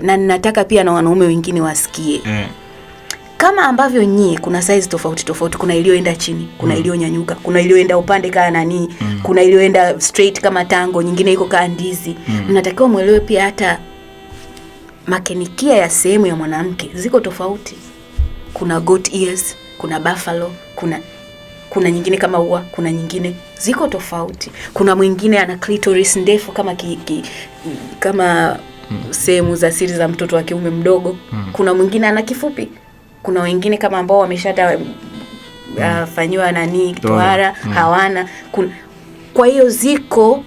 na ninataka pia na wanaume wengine wasikie. Kama ambavyo nyie kuna size tofauti tofauti, kuna iliyoenda chini, kuna iliyonyanyuka, kuna iliyoenda upande kama nani, kuna iliyoenda straight kama tango, nyingine iko kama ndizi. Mnatakiwa muelewe pia hata makenikia ya sehemu ya mwanamke ziko tofauti. Kuna goat ears, kuna buffalo, kuna nyingine kama ua, kuna nyingine ziko tofauti. Kuna mwingine ana clitoris ndefu kama kama sehemu za siri za mtoto wa kiume mdogo. Kuna mwingine ana kifupi. Kuna wengine kama ambao wameshata fanywa nani tohara hawana. Kwa hiyo ziko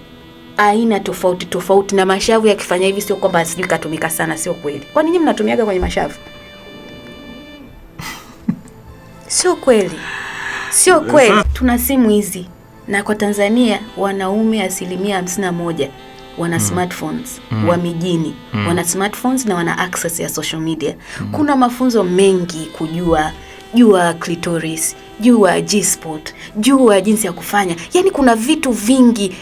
aina tofauti tofauti, na mashavu yakifanya hivi sio kwamba sijui katumika sana, sio kweli. Kwa nini mnatumiaga kwenye mashavu? Sio kweli. Sio kweli. Tuna simu hizi, na kwa Tanzania wanaume 51% wana smartphones wa mijini. Wana smartphones na wana access ya social media. Kuna mafunzo mengi jua clitoris, jua G-spot, jua jinsi ya kufanya. Yani kuna vitu vingi.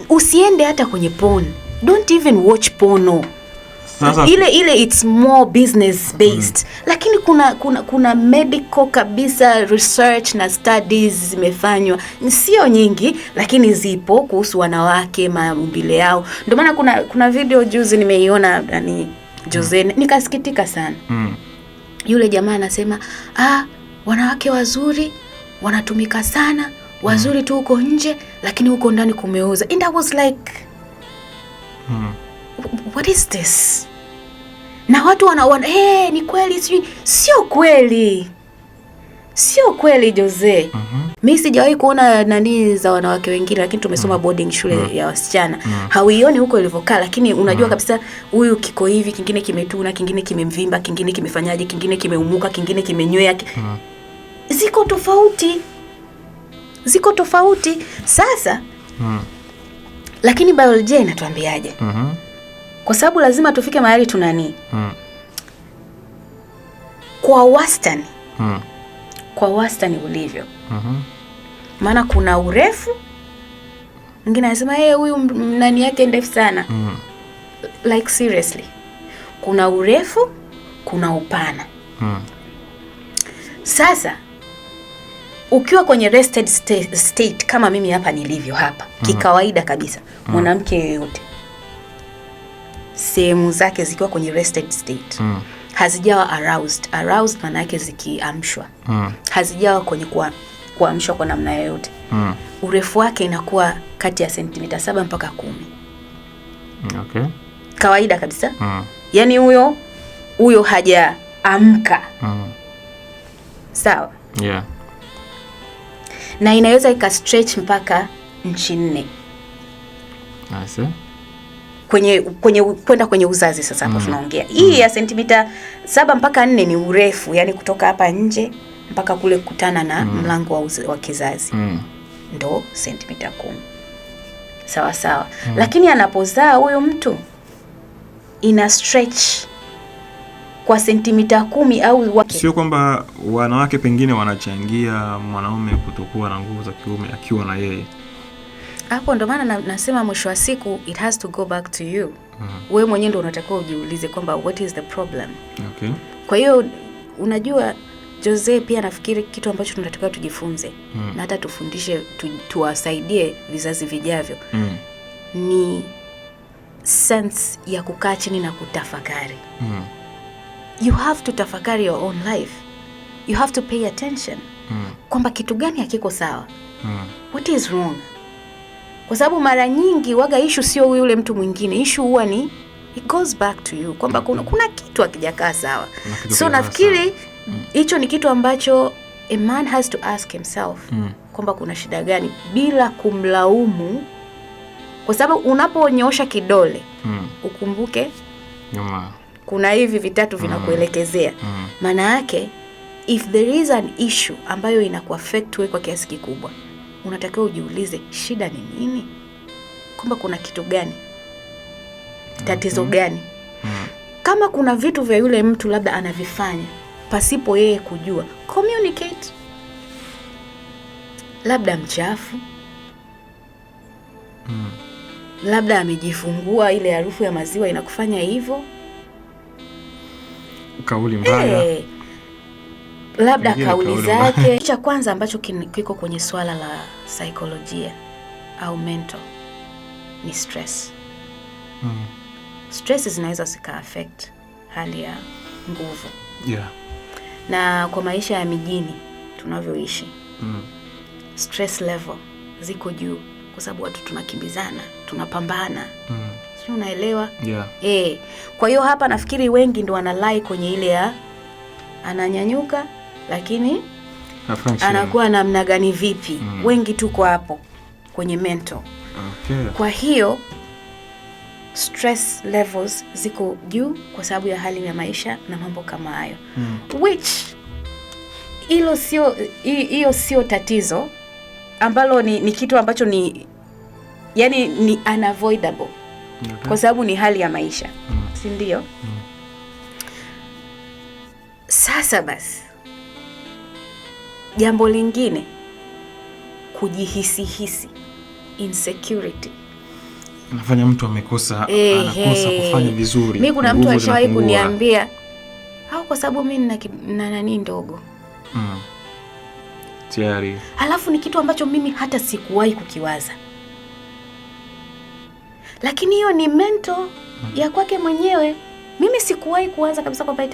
Usiende hata kwenye porn. Don't even watch porno. Ile it's more business based. Lakini kuna medical kabisa research na studies zimefanywa. Sio nyingi lakini zipo kuhusu wanawake, maumbile yao. Ndio maana kuna video juzi nimeiona nani Jose, nikasikitika sana. Yule jamaa anasema, wanawake wazuri wanatumika sana, wazuri tu huko nje lakini huko ndani kumeuza. And I was like, what is this? Na watu wana ni kweli sio kweli. Sio kweli Jose. Mimi sijawahi kuona nani za wanawake wengine, lakini tumesoma boarding shule ya wasichana. Hauioni huko ilivyokaa, lakini unajua kabisa huyu kiko hivi, kingine kimetuna, kingine kimemvimba, kingine kimefanyaje, kingine kimeumuka, kingine kimenywea. Ziko tofauti. Ziko tofauti. Sasa lakini biolojia inatuambiaje? Kwa sababu lazima tufike mahali tunani. Kwa wastani. Kwa wastani ulivyo. Maana kuna urefu. Mwingine anasema huyu nani yake ndefu sana. Like seriously. Kuna urefu, kuna upana. Sasa ukiwa kwenye rested state kama mimi hapa nilivyo hapa, kikawaida kabisa, mwanamke yeyote sehemu zake zikiwa kwenye rested state, hazijawa aroused maana yake zikiamshwa, hazijawa kwenye kuamshwa kwa namna yoyote, urefu wake inakuwa kati ya sentimita 7 mpaka 10. Okay. Kawaida kabisa. Yani huyo hajaamka. Sawa? Yeah. Na inaweza ikastretch mpaka inchi 4. Nice. Kwenda kwenye uzazi sasa hapo tunaongea. Hii ya sentimita 7 mpaka 4 ni urefu, yani kutoka hapa nje mpaka kule kukutana na mlango wa kizazi. Ndo sentimita 10. Sawa sawa. Lakini anapozaa huyo mtu ina stretch kwa sentimita 10 au sio kwamba wanawake pengine wanachangia mwanaume kutokuwa na nguvu za kiume akiwa na yeye. Hapo ndo maana nasema mwisho wa siku it has to go back to you. Wewe mwenyewe ndo unatakiwa ujiulize kwamba what is the problem. Okay. Kwa hiyo unajua Jose, pia nafikiri kitu ambacho tunatakiwa tujifunze na hata tufundishe tuwasaidie vizazi vijavyo ni sense ya kukaa chini na kutafakari. You have to tafakari your own life. You have to pay attention. Kwamba kitu gani hakiko sawa. What is wrong? Kwa sababu mara nyingi waga issue sio yule mtu mwingine. Issue huwa ni it goes back to you. Kwamba kuna kitu hakijakaa sawa. So nafikiri hicho ni kitu ambacho a man has to ask himself. Kwamba kuna shida gani bila kumlaumu. Kwa sababu unaponyoosha kidole ukumbuke nyuma kuna hivi vitatu vinakuelekezea. Maana yake if there is an issue ambayo inakuaffect wewe kwa kiasi kikubwa, unatakiwa ujiulize shida ni nini? Kwamba kuna kitu gani? Tatizo gani? Kama kuna vitu vya yule mtu labda anavifanya pasipo yeye kujua, communicate. Labda mchafu. Labda amejifungua ile harufu ya maziwa inakufanya hivyo. kauli mbaya, labda kauli zake. Cha kwanza ambacho kiko kwenye swala la saikolojia au mental ni stress. Stress zinaweza zika affect hali ya nguvu. Na kwa maisha ya mijini tunavyoishi, stress level ziko juu kwa sababu watu tunakimbizana, tunapambana. Sio, unaelewa? Kwa hiyo hapa nafikiri wengi ndio wanalai kwenye ile ya ananyanyuka lakini anakuwa namna gani vipi. Wengi tuko hapo kwenye mental. Kwa hiyo stress levels ziko juu kwa sababu ya hali ya maisha na mambo kama hayo. Which hiyo sio tatizo ambalo ni kitu ambacho ni yani ni unavoidable. Kwa sababu ni hali ya maisha. Si ndio? Sasa basi, jambo lingine, kujihisi insecurity. Anafanya mtu anakosa kufanya vizuri. Mimi kuna mtu alishawahi kuniambia, au kwa sababu mimi nina nani ndogo. Tayari. Alafu ni kitu ambacho mimi hata sikuwahi kukiwaza. Lakini hiyo ni mental ya kwake mwenyewe. Mimi sikuwahi kuwaza kabisa kwamba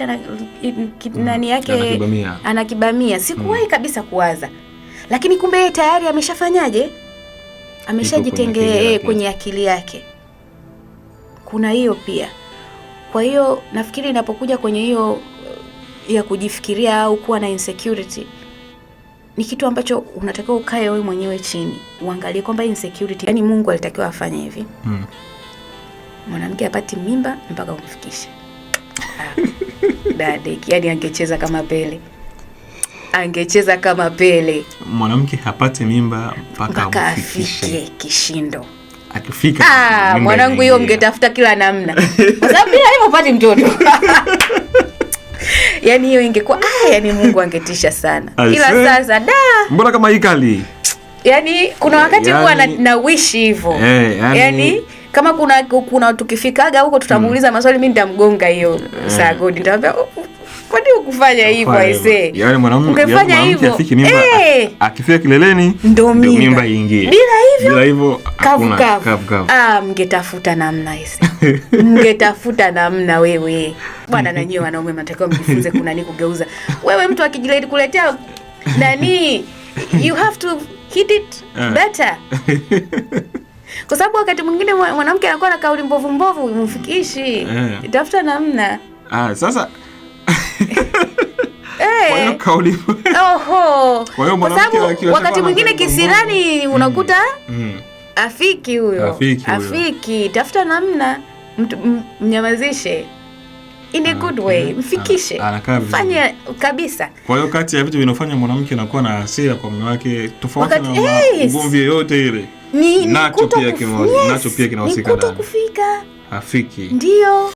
nani yake anakibamia. Sikuwahi kabisa kuwaza. Lakini kumbe yeye tayari ameshafanyaje? Ameshajitengea kwenye akili yake. Kuna hiyo pia. Kwa hiyo nafikiri inapokuja kwenye hiyo ya kujifikiria au kuwa na insecurity, ni kitu ambacho unatakiwa ukae wewe mwenyewe chini, uangalie kwamba insecurity, yani Mungu alitakiwa afanye hivi. Mwanamke apati mimba mpaka umfikishe. Dadeki, yani angecheza kama Pele. Angecheza kama Pele. Mwanamke hapate mimba mpaka afike kishindo. Akifika mwanangu, hiyo mngetafuta kila namna. Kwa sababu bila hivyo upati mtoto. Yani hiyo ingekuwa yani Mungu angetisha sana. Ila sasa mbona kama ikali? Yani kuna wakati huwa na wish hivyo. Yani kama kuna tukifikaga huko tutamuuliza maswali, mimi nitamgonga hiyo saa godi, nitamwambia kwa nini ukufanya hivyo aisee? Yani ungefanya hivyo afike mimba, akifika kileleni ndio mimba iingie. Bila hivyo hakuna kavu. Mngetafuta namna aisee. Mngetafuta namna wewe. Bwana, na nyewe wanaume mnatakiwa mjifunze kuna nini kugeuza. Wewe mtu akijileti kuletea nani, you have to hit it better. Kwa sababu wakati mwingine mwanamke anakuwa na kauli mbovu umfikishi. Tafuta namna. Sasa kwa hiyo kauli. Kwa hiyo mwanamke wakati mwingine kisirani unakuta afiki huyo. Afiki. Tafuta namna, mnyamazishe. In a good way, mfikishe. Fanya kabisa. Kwa hiyo kati ya vitu vinafanya mwanamke anakuwa na hasira kwa mume wake, tofauti na ugomvi yote ile, nacho pia kinahusika ndani. Kufika. Afiki. Ndio.